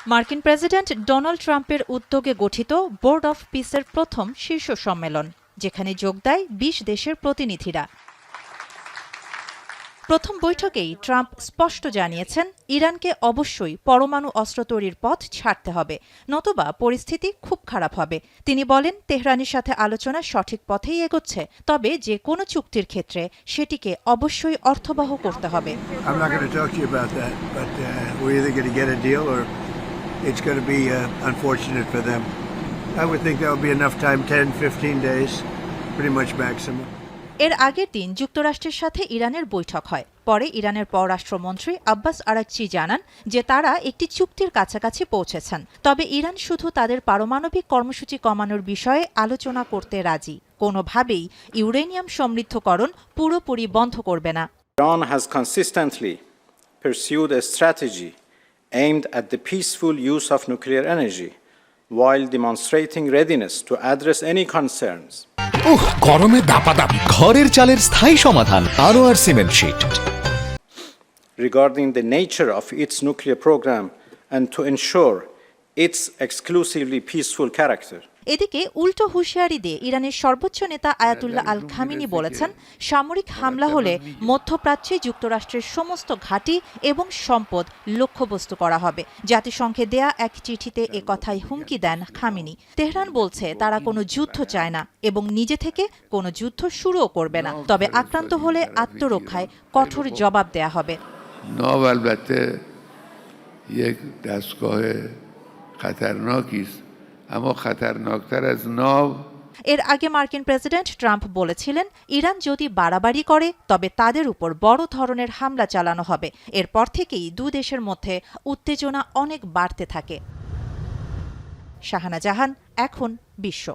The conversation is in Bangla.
মার্কিন প্রেসিডেন্ট ডোনাল্ড ট্রাম্পের উদ্যোগে গঠিত বোর্ড অফ পিসের প্রথম শীর্ষ সম্মেলন, যেখানে যোগ দেয় ২০ দেশের প্রতিনিধিরা। প্রথম বৈঠকেই ট্রাম্প স্পষ্ট জানিয়েছেন, ইরানকে অবশ্যই পরমাণু অস্ত্র তৈরির পথ ছাড়তে হবে, নতুবা পরিস্থিতি খুব খারাপ হবে। তিনি বলেন, তেহরানের সাথে আলোচনা সঠিক পথেই এগোচ্ছে, তবে যে কোনো চুক্তির ক্ষেত্রে সেটিকে অবশ্যই অর্থবহ করতে হবে। It's going to be unfortunate for them. I would think that would be enough time, 10-15 days, pretty much maximum. এর আগের দিন যুক্তরাষ্ট্রের সাথে ইরানের বৈঠক হয়। পরে ইরানের পররাষ্ট্রমন্ত্রী আব্বাস আরাকচি জানান যে তারা একটি চুক্তির কাছাকাছি পৌঁছেছেন, তবে ইরান শুধু তাদের পারমাণবিক কর্মসূচি কমানোর বিষয়ে আলোচনা করতে রাজি, কোনোভাবেই ইউরেনিয়াম সমৃদ্ধকরণ পুরোপুরি বন্ধ করবে না। Iran has consistently pursued a strategy aimed at the peaceful use of nuclear energy, while demonstrating readiness to address any concerns. গরমে দাপাদাপি ঘরের চালের স্থায়ী সমাধান Anwar cement sheet. Regarding the nature of its nuclear program and to ensure its exclusively peaceful character. এদিকে উল্টো হুঁশিয়ারি দিয়ে ইরানের সর্বোচ্চ নেতা আয়াতুল্লাহ আল খামিনি বলেছেন, সামরিক হামলা হলে মধ্যপ্রাচ্যে যুক্তরাষ্ট্রের সমস্ত ঘাঁটি এবং সম্পদ লক্ষ্যবস্তু করা হবে। জাতিসংঘে দেয়া এক চিঠিতে একথাই হুমকি দেন খামিনি। তেহরান বলছে তারা কোনো যুদ্ধ চায় না এবং নিজে থেকে কোনো যুদ্ধ শুরুও করবে না, তবে আক্রান্ত হলে আত্মরক্ষায় কঠোর জবাব দেয়া হবে। এর আগে মার্কিন প্রেসিডেন্ট ট্রাম্প বলেছিলেন, ইরান যদি বাড়াবাড়ি করে তবে তাদের উপর বড় ধরনের হামলা চালানো হবে। এরপর থেকেই দুই দেশের মধ্যে উত্তেজনা অনেক বাড়তে থাকে। শাহানা জাহান, এখন বিশ্ব।